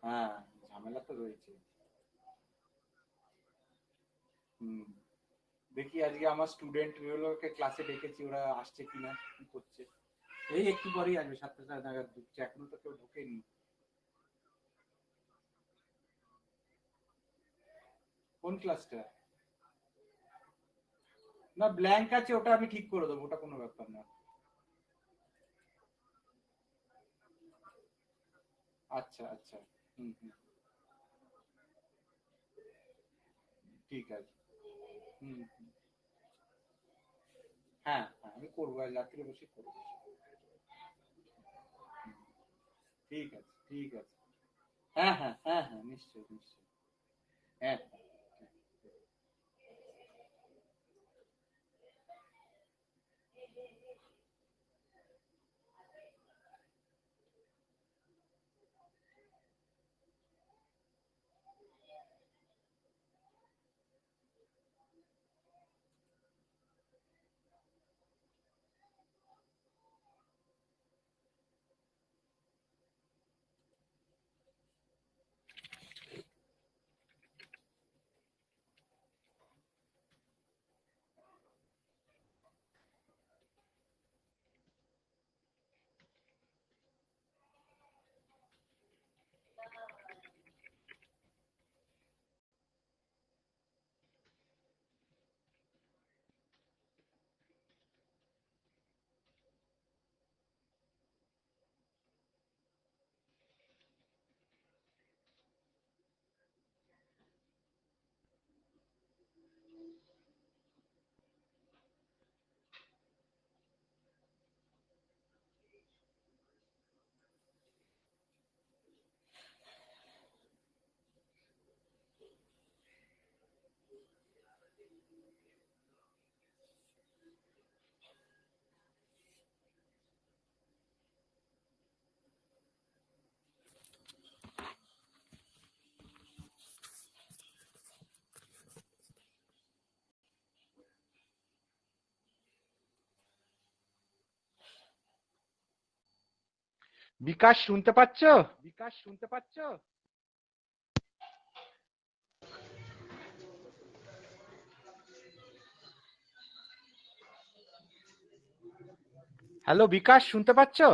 হ্যাঁ, ঝামেলা তো রয়েছে। হুম। দেখি আজকে আমার স্টুডেন্ট গুলোকে ক্লাসে ডেকেছি, ওরা আসছে কিনা, কি করছে। এই একটু পরেই আসবে, 7টা নাগাদ ঢুকছে, এখনো তো কেউ ঢোকেনি। কোন ক্লাসটা? না, ব্ল্যাঙ্ক আছে, ওটা আমি ঠিক করে দেবো, ওটা কোনো ব্যাপার না। আচ্ছা আচ্ছা। হুম হুম। ঠিক আছে। হুম হুম। হ্যাঁ হ্যাঁ, আমি করবো, আজ রাত্রে বসে করবো। ঠিক আছে ঠিক আছে। হ্যাঁ হ্যাঁ হ্যাঁ হ্যাঁ, নিশ্চয়ই নিশ্চয়ই। হ্যাঁ হ্যাঁ। বিকাশ শুনতে পাচ্ছো? বিকাশ শুনতে পাচ্ছো? হ্যালো বিকাশ, শুনতে পাচ্ছো?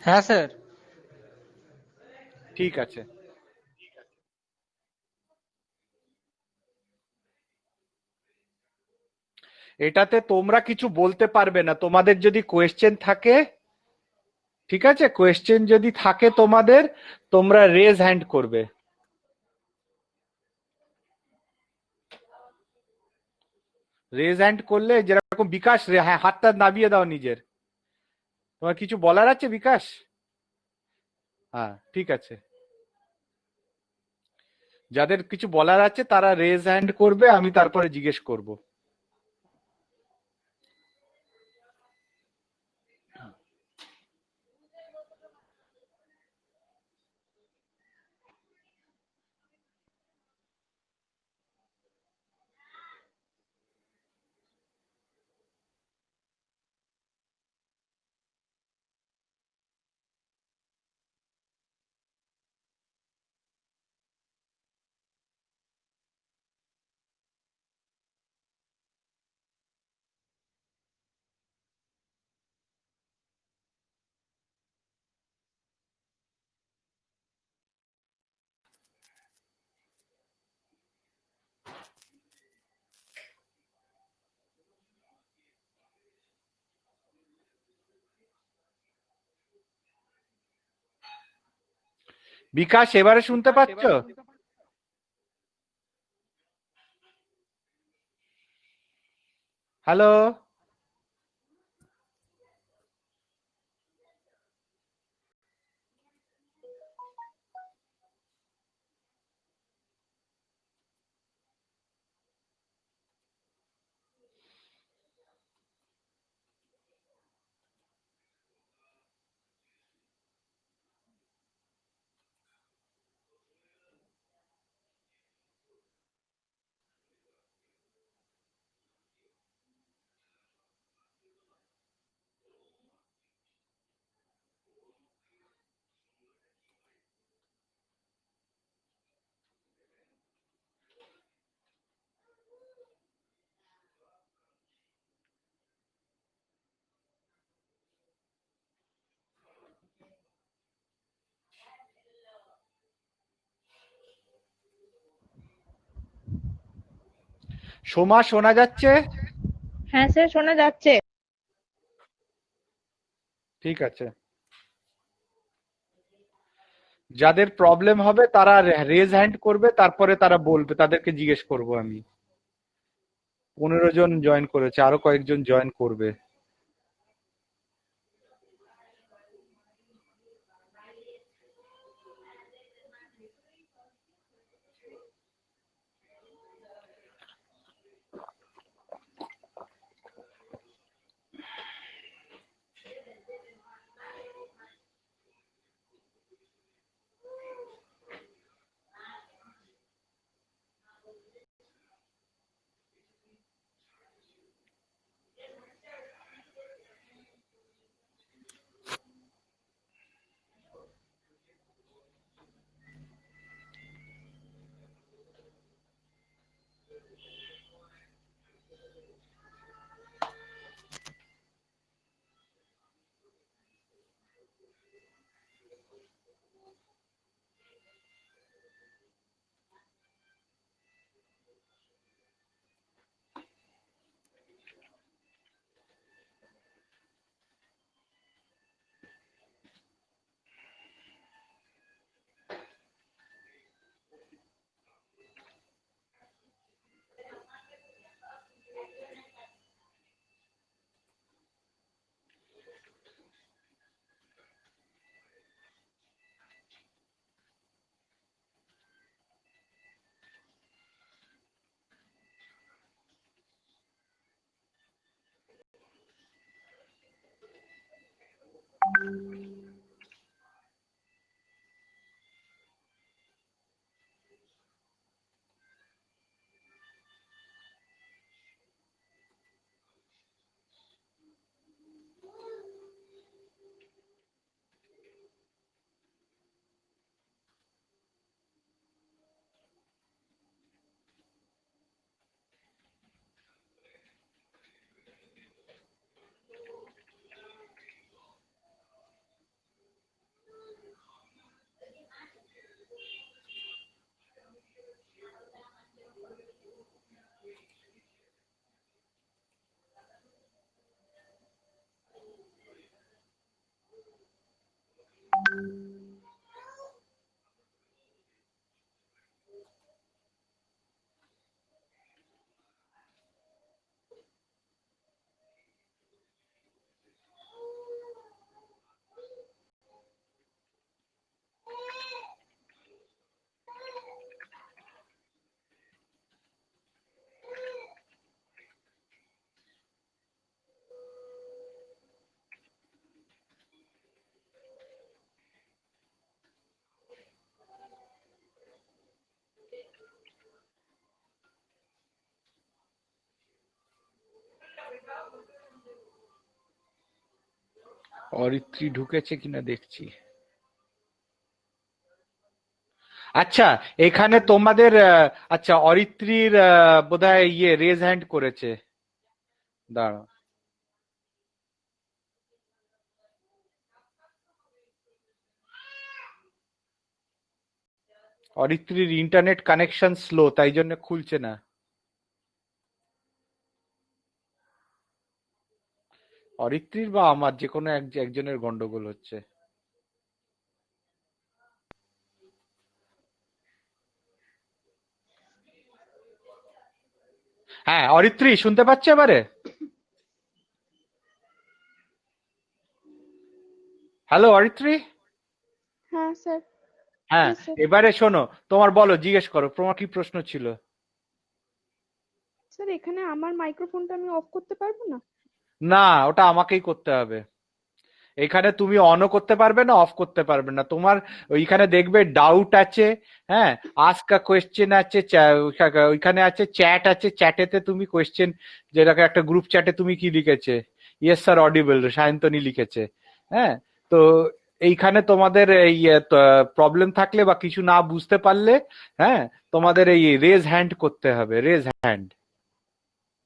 হ্যাঁ স্যার। ঠিক আছে। এটাতে তোমরা কিছু বলতে পারবে না, তোমাদের যদি কোয়েশ্চেন থাকে, ঠিক আছে, কোয়েশ্চেন যদি থাকে তোমাদের, তোমরা রেজ হ্যান্ড করবে। রেজ হ্যান্ড করলে, যেরকম বিকাশ হ্যাঁ, হাতটা নামিয়ে দাও নিজের। তোমার কিছু বলার আছে বিকাশ? হ্যাঁ ঠিক আছে। যাদের কিছু বলার আছে তারা রেজ হ্যান্ড করবে, আমি তারপরে জিজ্ঞেস করব। বিকাশ এবারে শুনতে পাচ্ছো? হ্যালো? সোমা শোনা যাচ্ছে? হ্যাঁ স্যার, শোনা যাচ্ছে। ঠিক আছে। যাদের প্রবলেম হবে তারা রেজ হ্যান্ড করবে, তারপরে তারা বলবে, তাদেরকে জিজ্ঞেস করব আমি। 15 জন জয়েন করেছে, আরো কয়েকজন জয়েন করবে। অরিত্রী ঢুকেছে কিনা দেখছি। আচ্ছা, এখানে তোমাদের আচ্ছা, অরিত্রীর বোধহয় রেজ হ্যান্ড করেছে। দাঁড়াও। অরিত্রীর ইন্টারনেট কানেকশন স্লো, তাই জন্য খুলছে না। অরিত্রীর বা আমার যে কোনো একজনের গন্ডগোল হচ্ছে। হ্যাঁ, অরিত্রী শুনতে পাচ্ছে এবারে? হ্যালো অরিত্রী। হ্যাঁ স্যার। হ্যাঁ, Yes, sir. এবারে শোনো, তোমার বলো, জিজ্ঞেস করো, তোমার কি প্রশ্ন ছিল? স্যার, এখানে আমার মাইক্রোফোনটা আমি অফ করতে পারবো না? না, ওটা আমাকেই করতে হবে। এখানে তুমি অনও করতে পারবে না, অফ করতে পারবে না। তোমার ওইখানে দেখবে ডাউট আছে, হ্যাঁ, আস্ক আ কোয়েশ্চেন আছে, ওইখানে আছে চ্যাট আছে, চ্যাটেতে তুমি কোয়েশ্চেন, যেটাকে একটা গ্রুপ চ্যাটে তুমি কি লিখেছে, ইয়েস স্যার অডিবল, সায়ন্তনী লিখেছে। হ্যাঁ, তো এইখানে তোমাদের এই প্রবলেম থাকলে বা কিছু না বুঝতে পারলে, হ্যাঁ, তোমাদের এই রেজ হ্যান্ড করতে হবে, রেজ হ্যান্ড।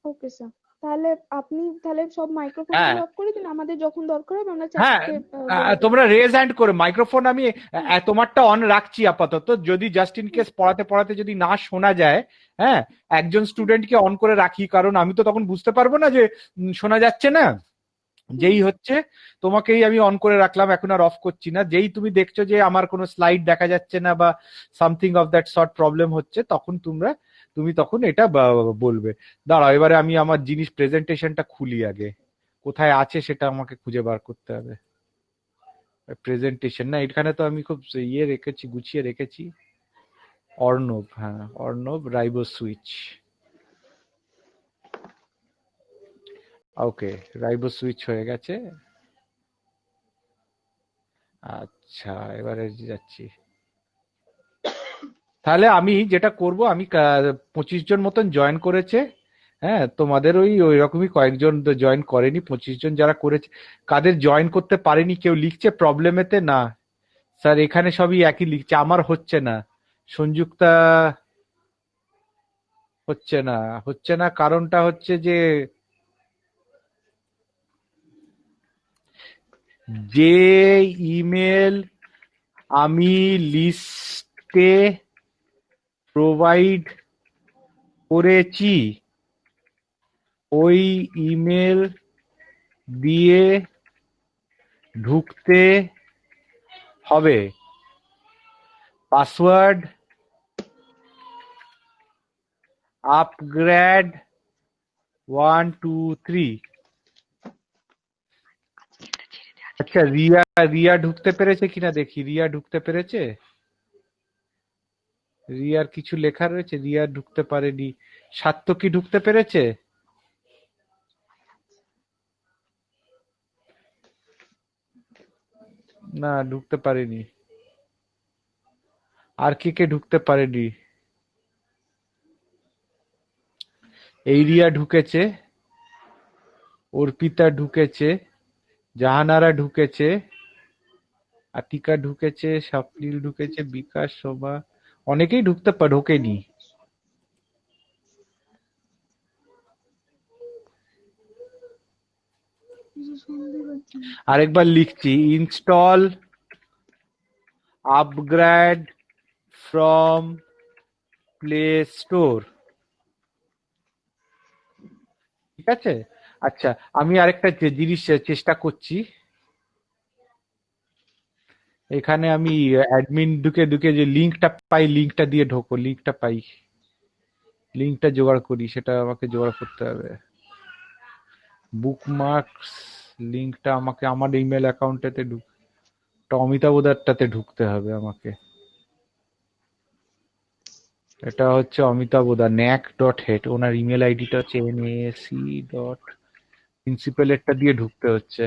Okay sir. তাহলে আপনি তাহলে সব মাইক্রোফোন হ্যাঁ গুলো অফ করে দিন, আমাদের যখন দরকার হবে আমরা হ্যাঁ, চ্যাটকে বলে দেবো। তোমরা রেজ হ্যান্ড করে মাইক্রোফোন আমি হুম। তোমারটা অন রাখছি আপাতত, যদি জাস্ট ইন কেস পড়াতে পড়াতে যদি না শোনা যায়, হ্যাঁ একজন হুম। স্টুডেন্টকে অন করে রাখি, কারণ আমি তো তখন বুঝতে পারবো না যে শোনা যাচ্ছে না। হুম। যেই হচ্ছে তোমাকেই আমি অন করে রাখলাম, এখন আর অফ করছি না। যেই তুমি দেখছো যে আমার কোনো স্লাইড দেখা যাচ্ছে না বা something of that sort problem হচ্ছে, তখন তুমি তখন এটা বলবে। দাঁড়াও, এবারে আমি আমার জিনিস প্রেজেন্টেশনটা খুলি আগে, কোথায় আছে সেটা আমাকে খুঁজে বার করতে হবে। প্রেজেন্টেশন না, এখানে তো আমি খুব ইয়ে রেখেছি, গুছিয়ে রেখেছি। অর্ণব, হ্যাঁ অর্ণব রাইবো সুইচ। ওকে, রাইবো সুইচ হয়ে গেছে। আচ্ছা, এবারে যাচ্ছি। তাহলে আমি যেটা করব, আমি 25 জন মতন জয়েন করেছে। হ্যাঁ, তোমাদের ওই রকমই কয়েকজন জয়েন করেনি। 25 জন যারা করেছে, কাদের জয়েন করতে পারেনি কেউ লিখছে প্রবলেমেতে না স্যার, এখানে সবই একই লিখছে, আমার হচ্ছে না। সংযুক্তা হচ্ছে না, হচ্ছে না, কারণটা হচ্ছে যে যে ইমেল আমি লিস্টে প্রোভাইড করেছি, ওই ইমেল দিয়ে ঢুকতে হবে। Password upgrade 1 2 3। আচ্ছা, রিয়া রিয়া ঢুকতে পেরেছে কিনা দেখি, রিয়া ঢুকতে পেরেছে? রিয়ার কিছু লেখা রয়েছে, রিয়া ঢুকতে পারেনি। সাত্তকী ঢুকতে পেরেছে? না, ঢুকতে পারেনি। আর কে কে ঢুকতে পারেনি? এই রিয়া ঢুকেছে, অর্পিতা ঢুকেছে, জাহানারা ঢুকেছে, আতিকা ঢুকেছে, স্বপ্নিল ঢুকেছে, বিকাশ, শোভা, অনেকেই ঢোকেনি। আরেকবার লিখছি, install upgrade from play store. ঠিক আছে। আচ্ছা, আমি আরেকটা জিনিস চেষ্টা করছি। এখানে আমি অ্যাডমিন ঢুকে ঢুকে যে লিঙ্কটা পাই, লিঙ্কটা দিয়ে ঢোকো, লিঙ্কটা পাই, লিঙ্কটা জোগাড় করি, সেটা আমাকে জোগাড় করতে হবে। বুকমার্কস লিঙ্কটা আমাকে আমার ইমেল অ্যাকাউন্টেতে অমিতাভ-দারটাতে ঢুকতে হবে আমাকে। এটা হচ্ছে অমিতাভ-দা NAC.head, ওনার ইমেল আইডিটা হচ্ছে NAC. প্রিন্সিপালেরটা দিয়ে ঢুকতে হচ্ছে।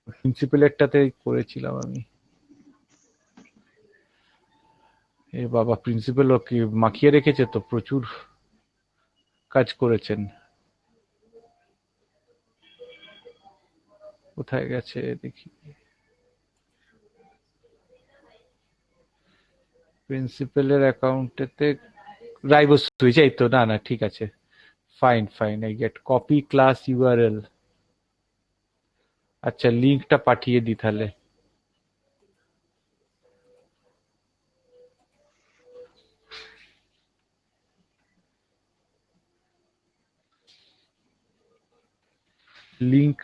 প্রিন্সিপালেরটাতে করেছিলাম আমি। এ বাবা, প্রিন্সিপাল কি মাখিয়ে রেখেছে তো, প্রচুর কাজ করেছেন। কোথায় গেছে দেখি, প্রিন্সিপালের অ্যাকাউন্টেতে রাইবো সুইচ, এই তো, না না ঠিক আছে, fine fine, I get copy class URL. আচ্ছা, লিঙ্কটা পাঠিয়ে দি তাহলে। লিঙ্ক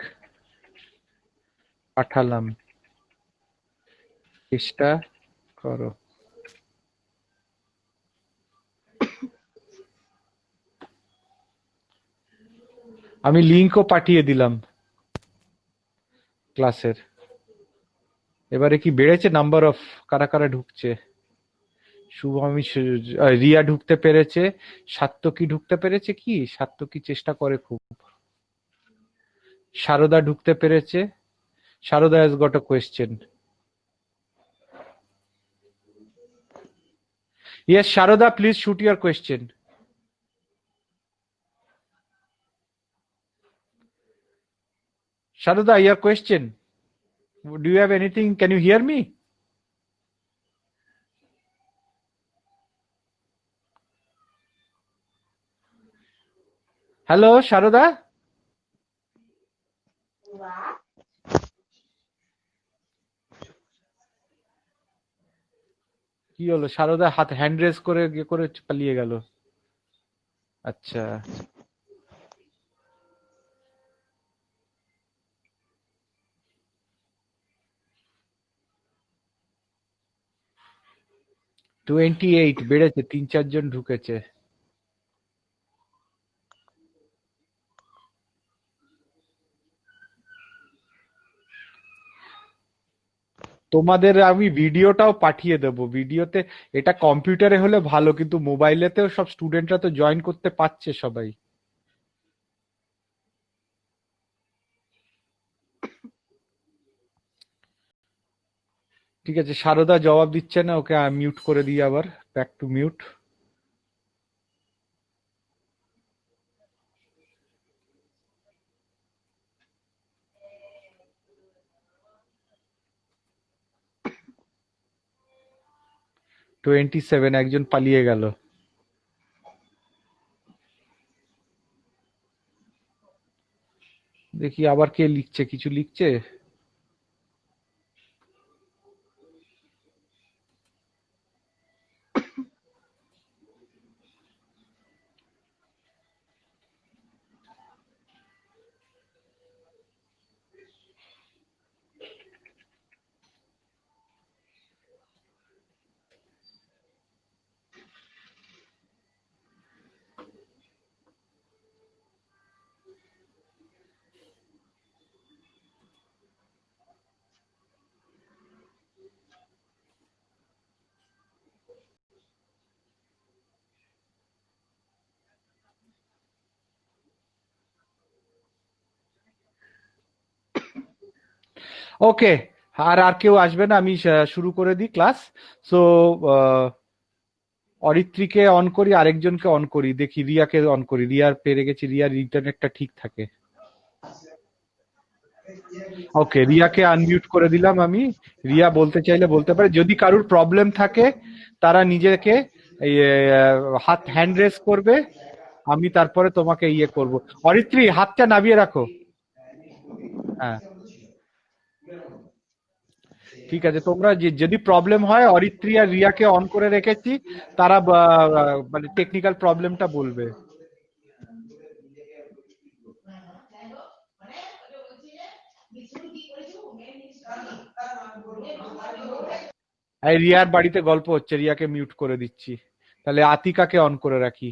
পাঠালাম, চেষ্টা করো। আমি লিঙ্কও পাঠিয়ে দিলাম ক্লাসের। এবারে কি বেড়েছে নাম্বার অফ কারা কারা ঢুকছে? শুভমি, রিয়া ঢুকতে পেরেছে, সাত্তকী ঢুকতে পেরেছে, কি সাত্তকী চেষ্টা করে খুব। সারদা ঢুকতে পেরেছে, Sarada has got a question. Yes Sarada, please shoot your question. Sharuda, your question. Do you have anything? Can you hear me? Hello Sharada, কি হলো? শারদা হাত হ্যান্ড রেজ করে করে পালিয়ে গেল। আচ্ছা, টোয়েন্টি 8 বেড়েছে, 3-4 জন ঢুকেছে। তোমাদের আমি ভিডিওটাও পাঠিয়ে দেবো। ভিডিওতে এটা কম্পিউটারে হলে ভালো, কিন্তু মোবাইলেতেও সব স্টুডেন্টরা তো জয়েন করতে পারছে সবাই। ঠিক আছে, শারদা জবাব দিচ্ছে না, ওকে মিউট করে দিই আবার, ব্যাক টু মিউট। টোয়েন্টি 7 একজন পালিয়ে গেল। দেখি আবার কে লিখছে, কিছু লিখছে। ওকে, আর আর কেউ আসবে না, আমি শুরু করে দিই ক্লাস। সো অরিত্রীকে অন করি, আরেকজনকে অন করি, দেখি রিয়াকে অন করি। রিয়ার পেরে গেছি, রিয়ার ইন্টারনেটটা ঠিক থাকে। ওকে, রিয়াকে আনমিউট করে দিলাম আমি। রিয়া বলতে চাইলে বলতে পারে। যদি কারুর প্রবলেম থাকে তারা নিজেকে এই, হাত হ্যান্ড রেজ করবে, আমি তারপরে তোমাকে ইয়ে করব। অরিত্রী, হাতটা নামিয়ে রাখো। হ্যাঁ, ঠিক আছে। তোমরা যদি প্রবলেম হয়, অরিত্রী আর রিয়াকে অন করে রেখেছি, তারা মানে টেকনিক্যাল প্রবলেমটা বলবে। এই রিয়ার বাড়িতে গল্প হচ্ছে, রিয়াকে মিউট করে দিচ্ছি। তাহলে আতিকাকে অন করে রাখি।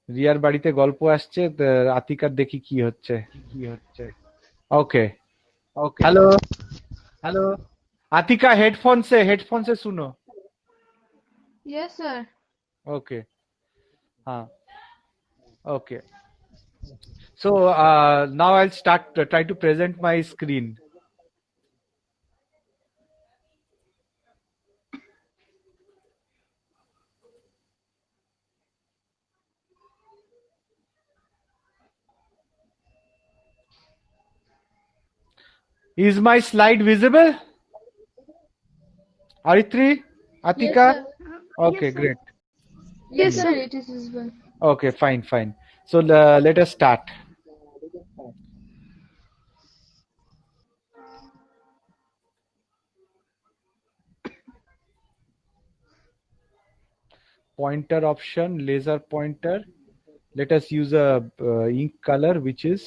রিয়ার বাড়িতে গল্প আসছে, আতিকার দেখি কি হচ্ছে। Okay, okay. Hello hello. Atika, headphone से सुनो। Yes sir. ओके, हाँ, okay. So now I'll start try to present my screen. Is my slide visible? Aritri, Yes Atika? sir. Okay, Yes sir. great. Yes sir, it is visible. Okay, fine. So let us start. Pointer option, laser pointer. Let us use a ink color which is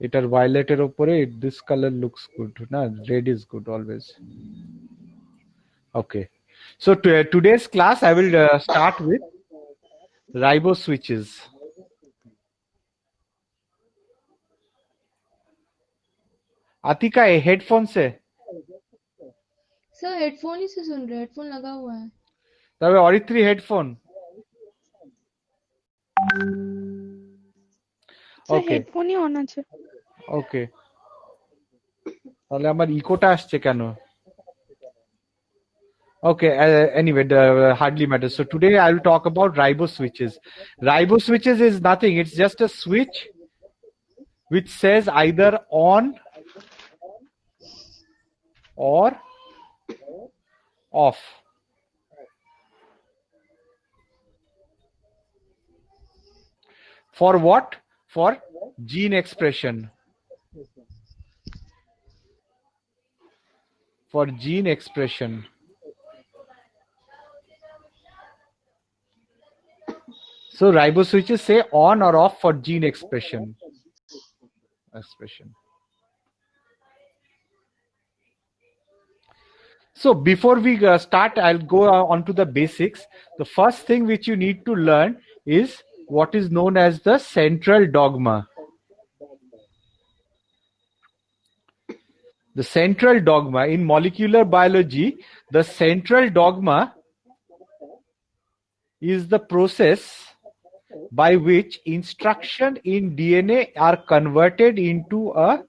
এটার ভায়োলেটের উপরে this color looks good, না? Red is good always. Okay. So today's class I will start with ribo switches. Atika, ये headphone से sir headphone ही से सुन रहे, headphone लगा हुआ है। তবে অরিত্রী হেডফোন। স্যার ওকে হেডফোনই অন আছে। ওকে, তাহলে আমার ইকোটা আসছে কেন? Okay, anyway, hardly matters. So today I will talk about ribo switches. Ribo switches is nothing, it's just a switch which says either on or off. For what? For gene expression. For gene expression. So riboswitches say on or off for gene expression. So before we start, I'll go on to the basics. The first thing which you need to learn is what is known as the central dogma. The central dogma in molecular biology, the central dogma is the process by which instruction in DNA are converted into a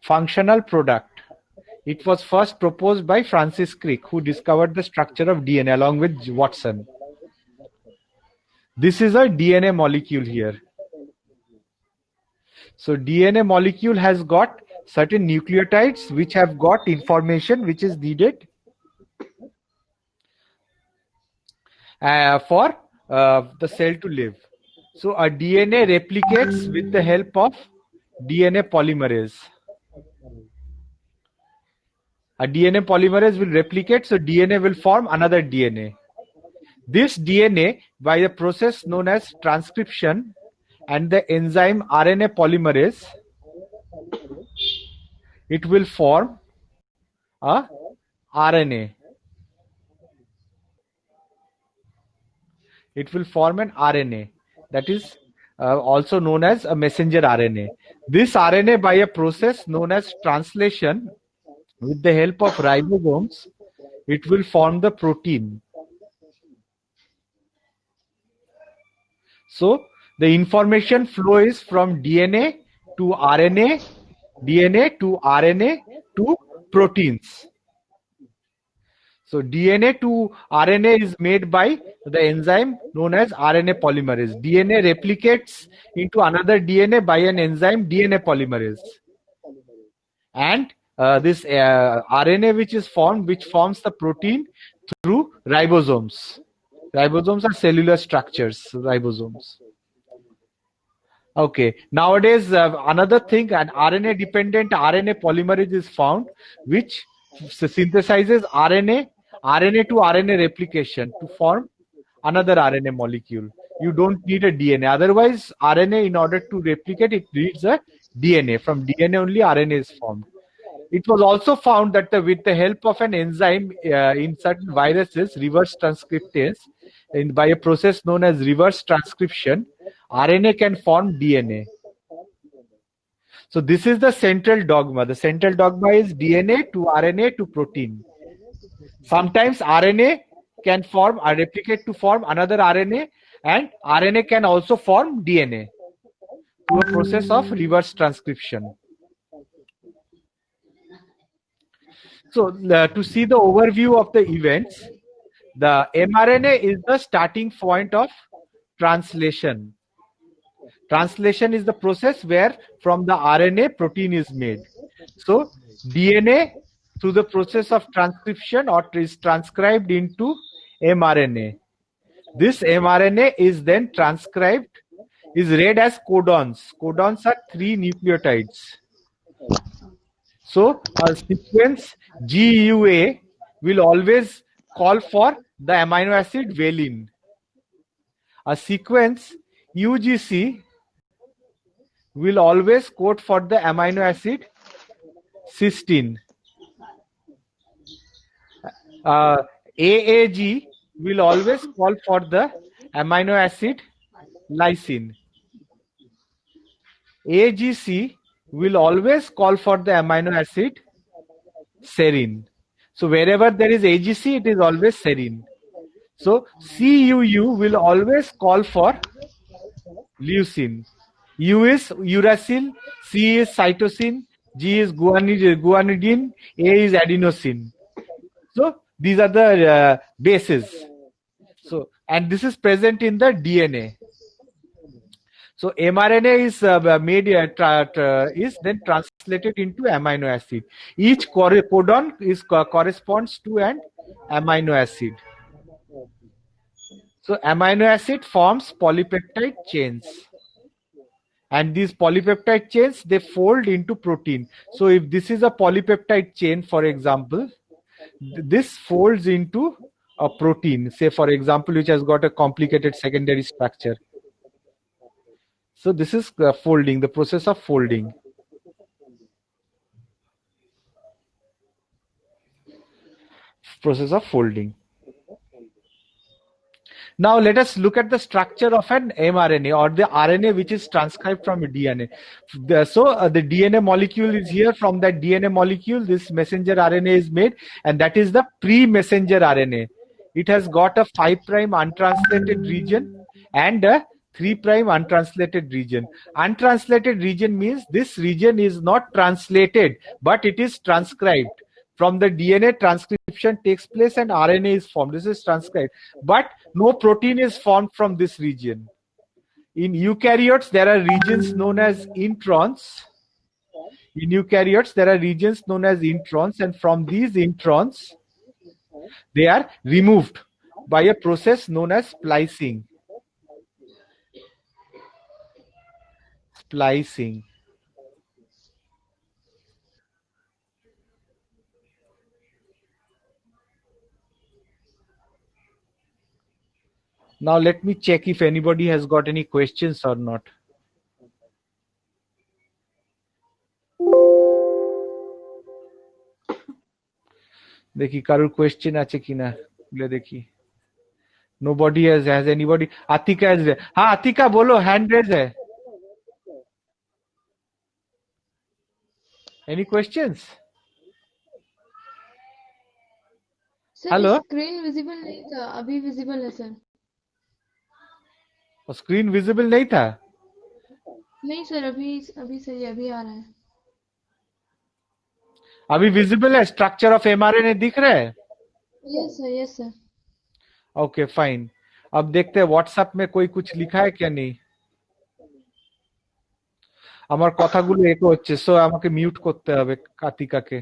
functional product. It was first proposed by Francis Crick, who discovered the structure of DNA along with Watson. This is a DNA molecule here. So DNA molecule has got certain nucleotides which have got information which is needed for the cell to live. So a DNA replicates with the help of DNA polymerase. A DNA polymerase will replicate, so DNA will form another DNA. This DNA, by a process known as transcription and the enzyme RNA polymerase, it will form a RNA. It will form an RNA, that is also known as a messenger RNA. This RNA, by a process known as translation, with the help of ribosomes, it will form the protein. So the information flow is from DNA to RNA, DNA to RNA to proteins. So DNA to RNA is made by the enzyme known as RNA polymerase. DNA replicates into another DNA by an enzyme DNA polymerase. And this RNA which is formed, which forms the protein through ribosomes. Ribosomes are cellular structures, ribosomes. Okay, nowadays another thing, an RNA dependent RNA polymerase is found which synthesizes RNA to RNA replication to form another RNA molecule. You don't need a DNA. Otherwise, RNA, in order to replicate, it needs a DNA. From DNA only RNA is formed. It was also found that with the help of an enzyme in certain viruses, reverse transcriptase, by a process known as reverse transcription, RNA can form DNA. So this is the central dogma. The central dogma is DNA to RNA to protein. Sometimes RNA can form or replicate to form another RNA, and RNA can also form DNA through a process of reverse transcription. So to see the overview of the events, the mRNA is the starting point of translation. Translation is the process where from the RNA protein is made. So DNA through the process of transcription or is transcribed into mRNA. This mRNA is then transcribed, is read as codons. Codons are 3 nucleotides. So a sequence GUA will always call for the amino acid valine. A sequence UGC will always code for the amino acid cysteine. AAG will always call for the amino acid lysine. AGC will always call for the amino acid serine. So wherever there is AGC, it is always serine. So CUU will always call for leucine. U is uracil, C is cytosine, G is guanidine, A is adenosine. So these are the bases. So, and this is present in the DNA. So mRNA is made is then translated translated into amino acid. Each codon corresponds to an amino acid. So amino acid forms polypeptide chains. And these polypeptide chains, they fold into protein. So if this is a polypeptide chain, for example, this folds into a protein, say for example, which has got a complicated secondary structure. So this is folding, the process of folding. Process of folding. Now let us look at the structure of an mRNA or the RNA which is transcribed from a DNA. The DNA molecule is here. From that DNA molecule, this messenger RNA is made, and that is the pre-messenger RNA. It has got a 5' untranslated region and a 3' untranslated region. Untranslated region means this region is not translated, but it is transcribed. From the DNA, transcription takes place and RNA is formed. This is transcribed. But no protein is formed from this region. In eukaryotes, there are regions known as introns. In eukaryotes, there are regions known as introns, and from these introns, they are removed by a process known as splicing. Splicing. Now let me check if anybody has got any questions or not. देखी कारुर question আছে কিনা বলে দেখি. Nobody has anybody. Atika has. हाँ Atika बोलो, hand raise है. Any questions? Sir Hello? Screen visible नहीं था, अभी विजिबल है सर. स्क्रीन विजिबल नहीं था. नहीं सर, अभी सही, अभी आ रहा है. अभी विजिबल है. स्ट्रक्चर ऑफ एमआरएनए दिख रहा है. Yes sir. Okay fine. अब देखते हैं व्हाट्सएप में कोई कुछ लिखा है क्या नहीं. আমার কথাগুলো একো হচ্ছে, সো আমাকে মিউট করতে হবে কাতিকাকে.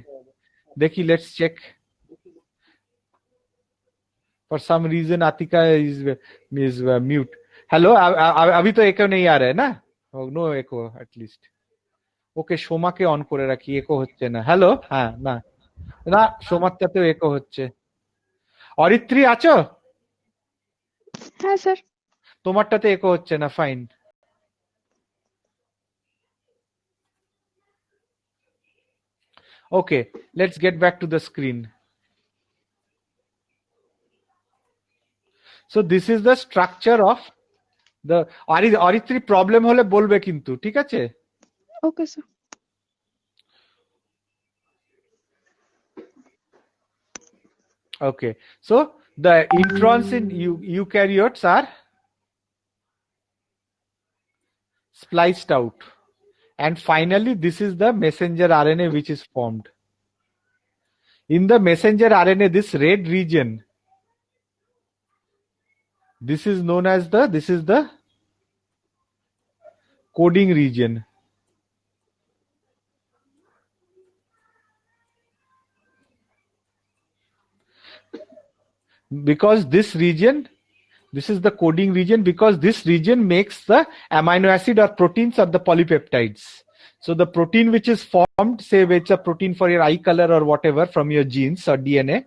দেখি, let's check. For some reason Atika is mute. Hello, अभी तो एको नहीं आ रहा है ना. No echo at least. ওকে, সোমাকে অন করে রাখি, একো হচ্ছে না. হ্যালো, হ্যাঁ, না না, সোমারটাতেও একো হচ্ছে. অরিত্রী আছো? হ্যাঁ স্যার. তোমারটাতে একো হচ্ছে না. Fine. Okay, let's get back to the screen. So this is the structure of the Aritri problem hole bolbe kintu, ঠিক আছে? Okay sir. Okay, so the introns in eukaryotes are spliced out. And finally, this is the messenger RNA which is formed. In the messenger RNA, this red region, this is known as the coding region. Because this is the coding region, because this region makes the amino acid or proteins or the polypeptides. So the protein which is formed, say it's a protein for your eye color or whatever from your genes or DNA,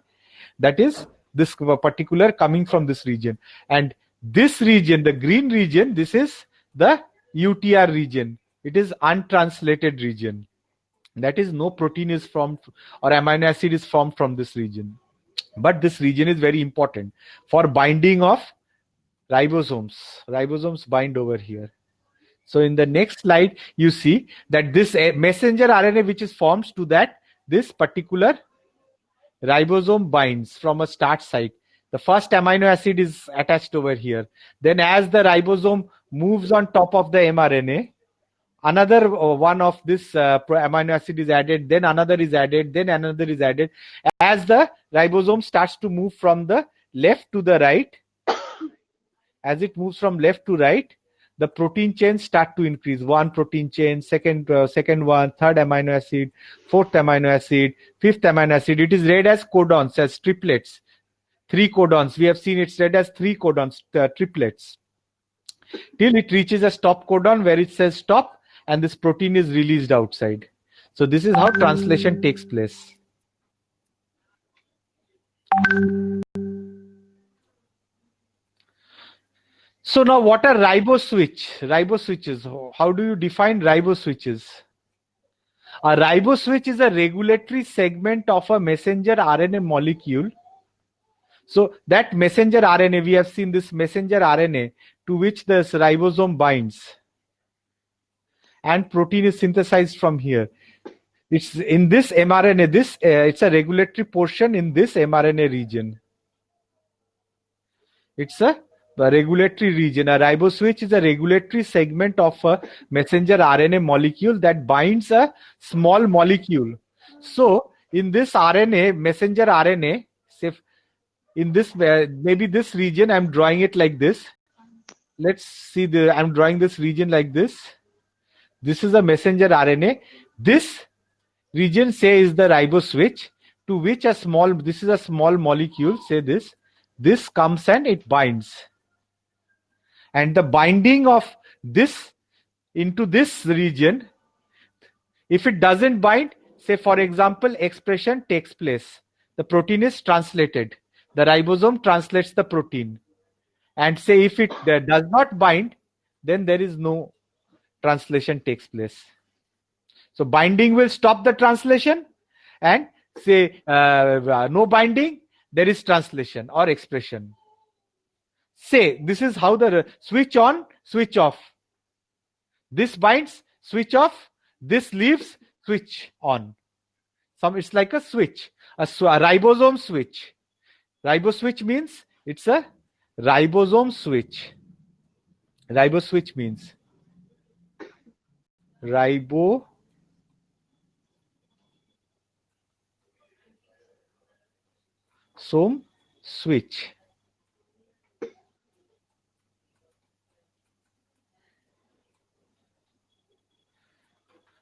that is this particular coming from this region. And this region, the green region, this is the UTR region. It is untranslated region. That is, no protein is formed or amino acid is formed from this region. But this region is very important for binding of ribosomes. Ribosomes bind over here. So in the next slide, you see that this messenger RNA which is formed to that, this particular ribosome binds from a start site. The first amino acid is attached over here. Then as the ribosome moves on top of the mRNA, another one of this amino acid is added, then another is added, then another is added. As the ribosome starts to move from the left to the right, as it moves from left to right, the protein chains start to increase. One protein chain, second one, third amino acid, fourth amino acid, fifth amino acid. It is read as codons, as triplets. 3 codons. We have seen it's read as 3 codons, triplets. Till it reaches a stop codon where it says stop, and this protein is released outside. So this is how translation takes place. So now what are riboswitch? Riboswitches. How do you define riboswitches? A riboswitch is a regulatory segment of a messenger RNA molecule. So that messenger RNA, we have seen this messenger RNA to which this ribosome binds. And protein is synthesized from here. It's in this mRNA, it's a regulatory portion in this mRNA region. It's a regulatory region. A riboswitch is a regulatory segment of a messenger RNA molecule that binds a small molecule. So in this RNA, messenger RNA, say in this, maybe this region, I'm drawing it like this. Let's see, I'm drawing this region like this. This is a messenger RNA. This region, say, is the riboswitch to which this is a small molecule, say this comes and it binds. And the binding of this into this region, if it doesn't bind, say for example, expression takes place. The protein is translated. The ribosome translates the protein. And say if it does not bind, then there is no translation takes place. So binding will stop the translation, and say no binding, there is translation or expression. Say this is how the switch on, switch off. This binds, switch off. This leaves, switch on. It's like a switch, a ribosome switch. Riboswitch means it's a ribosome switch. Riboswitch means ribosome switch.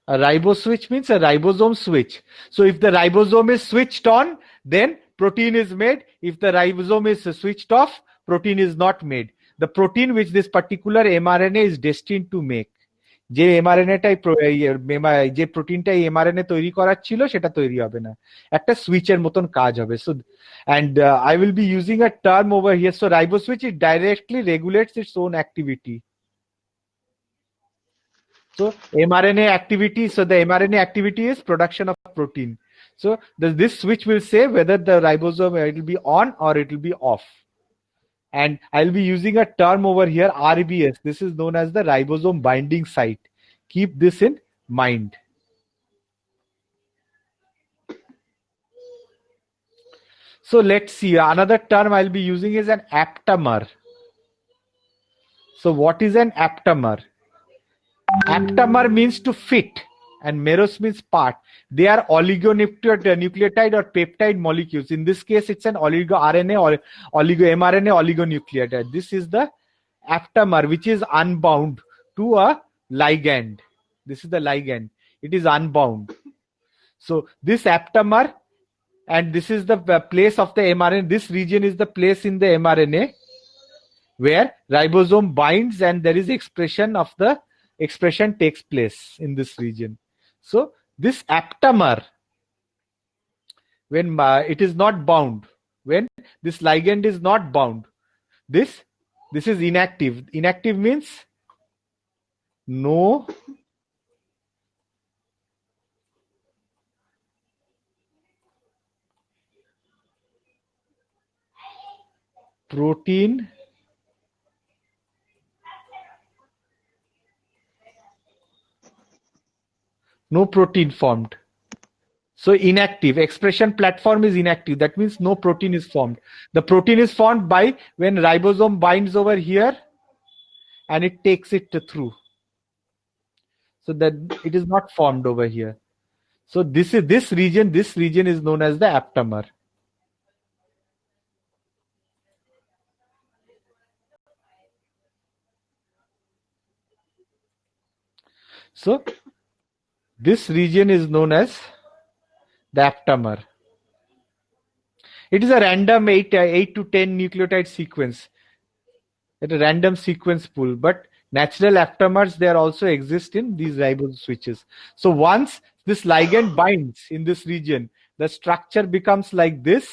A riboswitch means a ribosome switch. So if the ribosome is switched on, then protein is made. If the ribosome is switched off, protein is not made. The protein which this particular mRNA is destined to make. যে এমআরএনএটাই যে প্রোটিনটা mRNA তৈরি করার ছিল সেটা তৈরি হবে না, একটা সুইচের মতন কাজ হবে. So and I will be using a term over here. So riboswitch, it directly regulates its own activity. So mRNA activity, so the mRNA activity is production of protein. So this switch will say whether the ribosome, it will be on or it will be off. And I'll be using a term over here, RBS. This is known as the ribosome binding site. Keep this in mind. So let's see, another term I'll be using is an aptamer. So what is an aptamer? Aptamer means to fit, and meros means part. They are oligonucleotide or peptide molecules. In this case, it's an oligo RNA or oligo mRNA oligonucleotide. This is the aptamer, which is unbound to a ligand. This is the ligand. It is unbound. So this aptamer, and this is the place of the mRNA. This region is the place in the mRNA where ribosome binds and there is expression takes place in this region. So this aptamer, when it is not bound, when this ligand is not bound, this is inactive. Inactive means no protein formed. So inactive, expression platform is inactive. That means no protein is formed. The protein is formed by when ribosome binds over here and it takes it through. So that it is not formed over here. So this region is known as the aptamer. So this region is known as the aptamer. It is a random 8 to 10 nucleotide sequence. It's a random sequence pool, but natural aptamers, they also exist in these ribose switches. So once this ligand binds in this region, the structure becomes like this.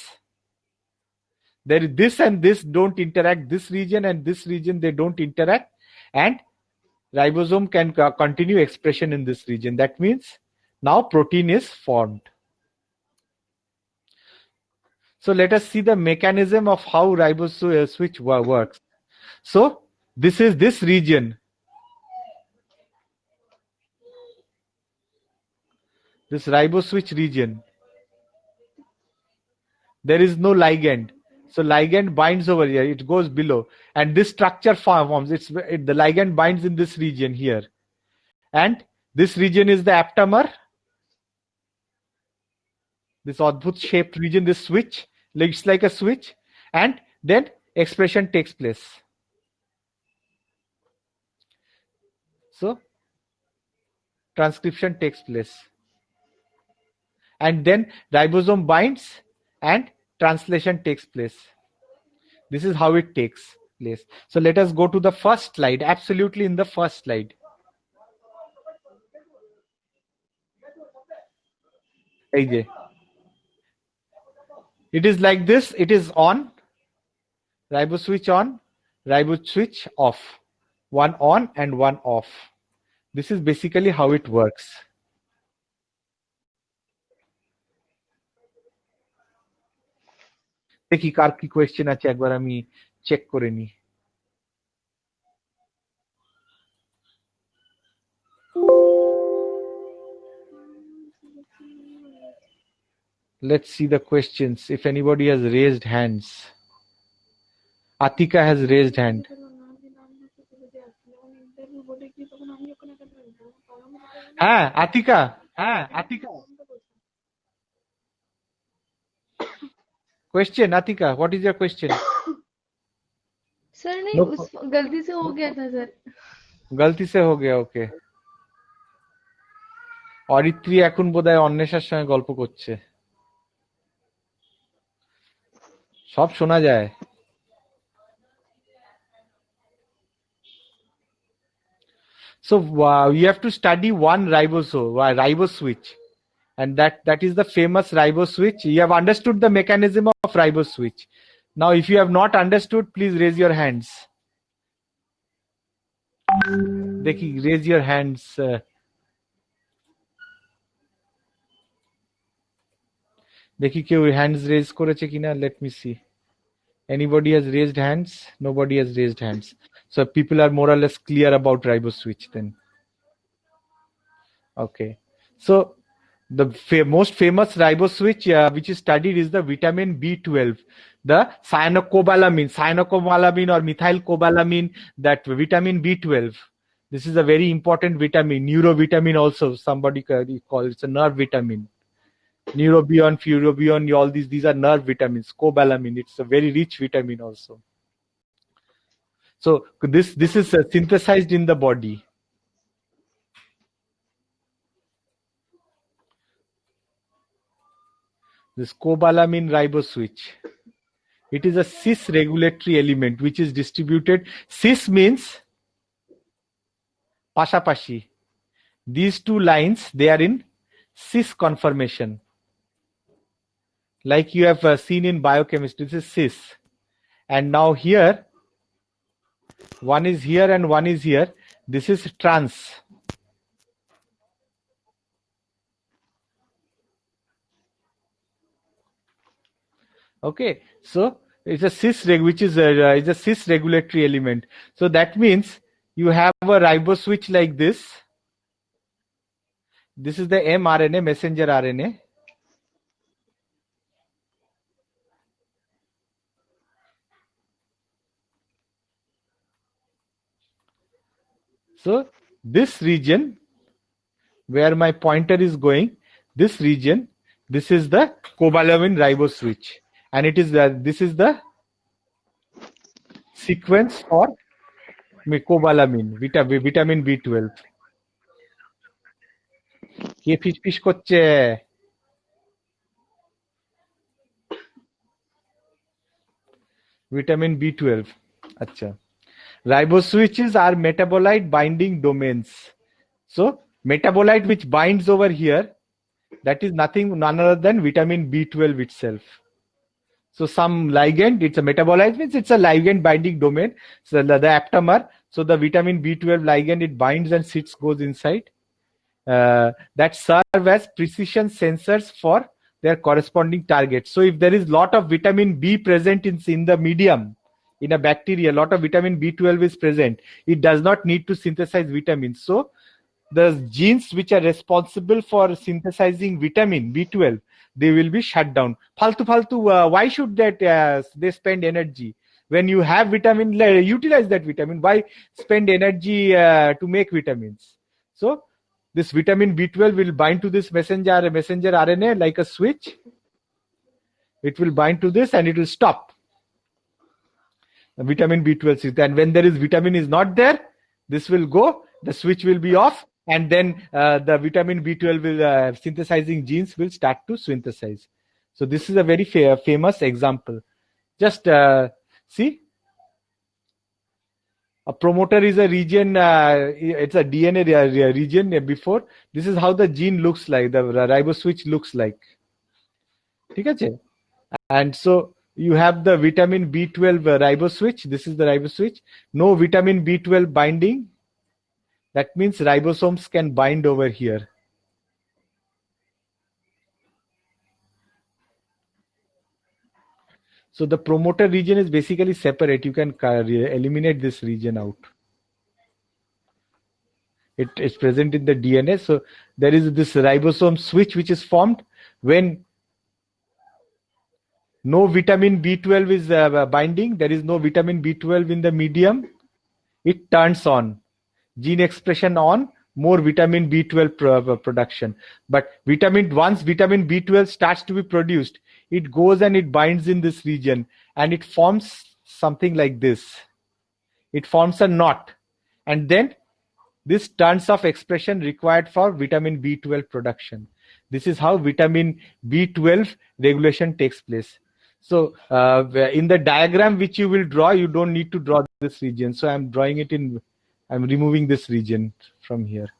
There is this and this don't interact. This region and this region, they don't interact, and ribosome can continue expression in this region. That means now protein is formed. So let us see the mechanism of how ribose switch works. So this is this region. This ribose switch region. There is no ligand. So ligand binds over here. It goes below. And this structure forms. The ligand binds in this region here. And this region is the aptamer. This Adbhut shaped region, this switch, looks like a switch, and then expression takes place. So transcription takes place. And then ribosome binds and translation takes place. This is how it takes place. So let us go to the first slide, absolutely in the first slide. It is like this. It is on, ribose switch on, ribose switch off. One on and one off. This is basically how it works. দেখি কার কি question আছে একবার আমি check করে নি। Let's see the questions. If anybody has raised hands. Atika has raised hand. হ্যাঁ আতিকা, হ্যাঁ Atika. Question, Atika, what is your question? Sir नहीं, गलती से हो गया था सर। गलती से हो गया, ওকে। অরিত্রী এখন বোধহয় অন্বেষার সঙ্গে গল্প করছে। সব শোনা যায়। So you have to study one ribose switch, and that is the famous ribose switch. You have understood the mechanism of ribose switch. Now if you have not understood, please raise your hands. Dekhi, raise your hands. Dekhi কেউ hands raise করেছে কিনা, let me see. Anybody has raised hands? Nobody has raised hands. So people are more or less clear about ribose switch then. Okay. So the most famous ribose switch which is studied is the vitamin B12, the cyanocobalamin or methylcobalamin, that vitamin B12. This is a very important vitamin, neurovitamin also somebody call it. It's a nerve vitamin. Neurobion, furobion, all these are nerve vitamins. Cobalamin, it's a very rich vitamin also. So this is synthesized in the body. This cobalamin ribose switch. It is a cis regulatory element which is distributed. Cis means pashapashi. These two lines, they are in cis conformation. Like you have seen in biochemistry, this is cis. And now here, one is here and one is here. This is trans. Okay, so it's a cis which is a cis regulatory element. So that means you have a ribose switch like this. This is the mRNA, messenger RNA. So this region where my pointer is going, this region, this is the cobalamin ribose switch, and it is this is the sequence for cobalamin, vitamin B12. কে ফিসফিস করছে? Vitamin B12, আচ্ছা। Riboswitches are metabolite binding domains. So metabolite which binds over here, that is none other than vitamin B12 itself. So some ligand, it's a metabolite, means it's a ligand binding domain. So the aptamer, so the vitamin B12 ligand, it binds and sits, goes inside. That serve as precision sensors for their corresponding targets. So if there is lot of vitamin B present in the medium, in a bacteria, lot of vitamin B12 is present. It does not need to synthesize vitamins. So the genes which are responsible for synthesizing vitamin B12, they will be shut down. Faltu, why should they spend energy? When you have vitamin, utilize that vitamin. Why spend energy to make vitamins? So this vitamin B12 will bind to this messenger RNA like a switch. It will bind to this and it will stop the vitamin B12. And when there is vitamin is not there, this will go, the switch will be off, and then the vitamin B12 will synthesizing genes will start to synthesize. So this is a very famous example. Just see, a promoter is a region, it's a DNA region before. This is how the gene looks like, the riboswitch looks like. ঠিক আছে? And so you have the vitamin B12 riboswitch. This is the riboswitch. No vitamin B12 binding. That means ribosomes can bind over here. So the promoter region is basically separate. You can eliminate this region out. It is present in the DNA. So there is this ribosome switch which is formed when no vitamin B12 is binding. There is no vitamin B12 in the medium. It turns on. Gene expression on, more vitamin B12 production. But once vitamin B12 starts to be produced, it goes and it binds in this region and it forms something like this. It forms a knot. And then this turns off expression required for vitamin B12 production. This is how vitamin B12 regulation takes place. So in the diagram which you will draw, you don't need to draw this region. So I'm removing this region from here.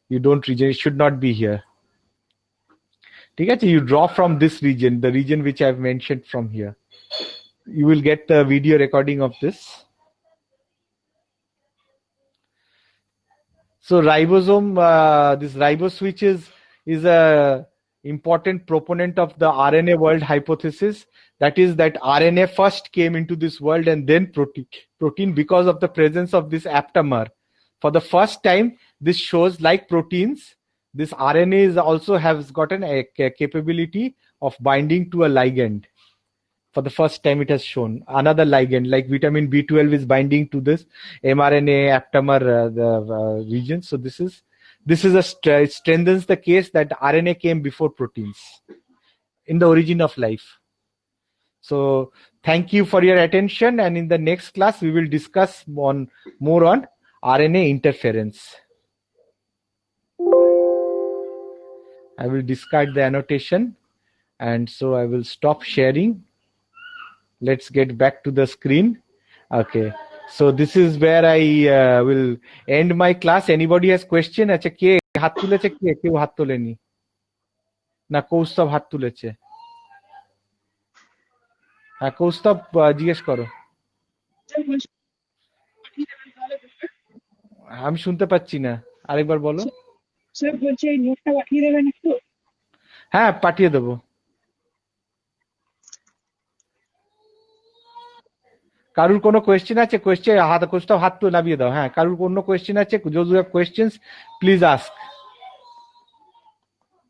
You don't region, it should not be here. ঠিক আছে? You draw from this region, the region which I've mentioned from here. You will get the video recording of this. So ribosome, this riboswitch is a important proponent of the RNA world hypothesis. That is that RNA first came into this world and then protein because of the presence of this aptamer. For the first time, this shows like proteins, this RNA has gotten a capability of binding to a ligand. For the first time it has shown another ligand, like vitamin B12 is binding to this mRNA aptamer region. So it strengthens the case that RNA came before proteins in the origin of life. So thank you for your attention, and in the next class we will discuss more on RNA interference. I will discard the annotation, and so I will stop sharing. Let's get back to the screen. Okay, so this is where I will end my class. Anybody has question? আচ্ছা, কে হাত তুলেছে? কেউ হাত তোলেনি না? কৌস্তব হাত তুলেছে। হ্যাঁ, কৌস্তব জিজ্ঞেস করো। আমি শুনতে পাচ্ছি না, আরেকবার বলো। স্যার বলছি এই নোটটা পাঠিয়ে দেবেন একটু। হ্যাঁ, পাঠিয়ে দেবো। কারুর কোনো কোয়েশ্চেন আছে? কৌস্তব হাত তো নামিয়ে দাও। হ্যাঁ, কারুর কোনো কোয়েশ্চেন আছে? those who have questions, please ask.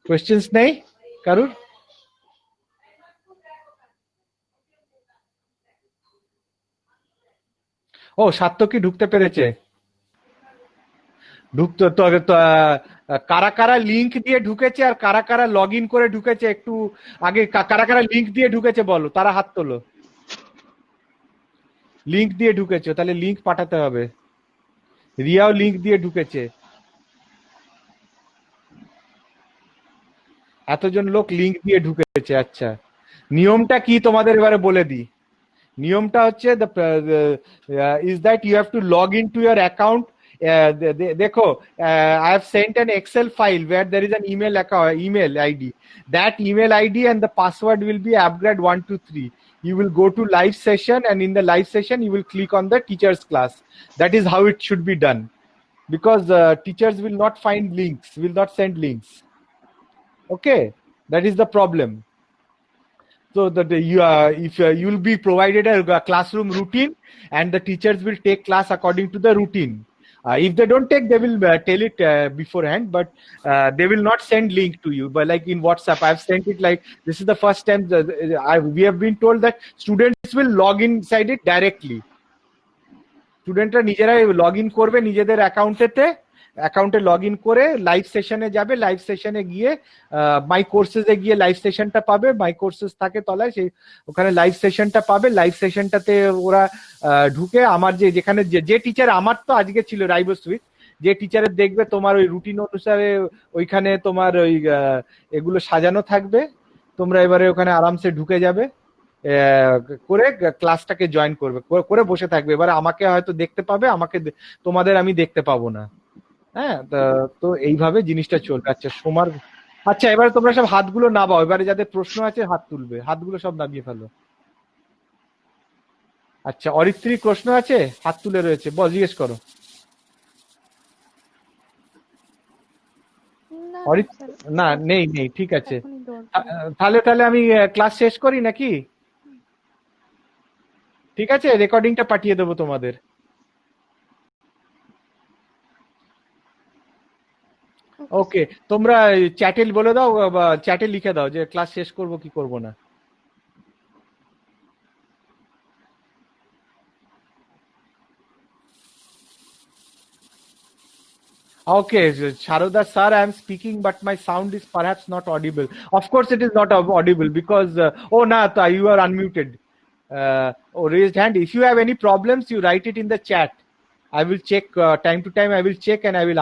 Questions নেই কারুর? ও, সার্থক কি ঢুকতে পেরেছে? কারা কারা লিংক দিয়ে ঢুকেছে আর কারা কারা লগ ইন করে ঢুকেছে, একটু আগে কারা কারা লিংক দিয়ে ঢুকেছে বলো, তারা হাত তোলো। লিংক দিয়ে ঢুকেছে, তাহলে লিংক পাঠাতে হবে। রিয়াও লিংক দিয়ে ঢুকেছে। এতজন লোক লিংক দিয়ে ঢুকেছে। আচ্ছা, নিয়মটা কি তোমাদের এবারে বলে দিই। নিয়মটা হচ্ছে is that you have to log into your account. দেখো, I have sent an Excel file where there is an email ID. That email ID and the password will be appgrad123. You will go to live session, and in the live session you will click on the teachers class. That is how it should be done, because teachers will not find links, will not send links. Okay, that is the problem. So that you will be provided a classroom routine, and the teachers will take class according to the routine. If they don't take, they will tell it beforehand, but they will not send link to you. But like in WhatsApp, I've sent it like this is the first time we have been told that students will log inside it directly. স্টুডেন্টরা নিজেরাই log in করবে নিজেদের অ্যাকাউন্টে log in করে live সেশনে যাবে। Live সেশনে গিয়ে মাই কোর্সেসে গিয়ে লাইভ সেশনটা পাবে। মাই কোর্সেস থাকে তলায়, সেই ওখানে লাইভ সেশনটা পাবে। লাইভ সেশনটাতে ওরা ঢুকে আমার যেখানে যে টিচার, আমার তো আজকে ছিল রাইবোসুইট, যে টিচারের দেখবে তোমার ওই রুটিন অনুসারে ওইখানে তোমার ওই এগুলো সাজানো থাকবে। তোমরা এবারে ওখানে আরামসে ঢুকে যাবে, করে ক্লাসটাকে জয়েন করবে, করে বসে থাকবে। এবারে আমাকে হয়তো দেখতে পাবে, তোমাদের আমি দেখতে পাবো না। হ্যাঁ, তো এইভাবে জিনিসটা চলবে। আচ্ছা সোমার, আচ্ছা এবারে তোমরা সব হাতগুলো নামাও। এবারে যাদের প্রশ্ন আছে হাত তুলবে, হাতগুলো সব নামিয়ে ফেলো। আচ্ছা, অরিত্রী প্রশ্ন আছে, হাত তুলে রয়েছে, বল, জিজ্ঞেস করো। না, নেই, ঠিক আছে। তাহলে আমি ক্লাস শেষ করি নাকি? ঠিক আছে, রেকর্ডিংটা পাঠিয়ে দেবো তোমাদের। ওকে, তোমরা চ্যাটে বলে দাও, চ্যাটে লিখে দাও যে ক্লাস শেষ করব কি করব না। Okay, Sharoda sir, I am speaking, but my sound is perhaps not audible. Of course, it is not audible because oh, Nath, you are unmuted. Raised hand. If you have any problems, you write it in the chat. I will check time to time. I will check and I will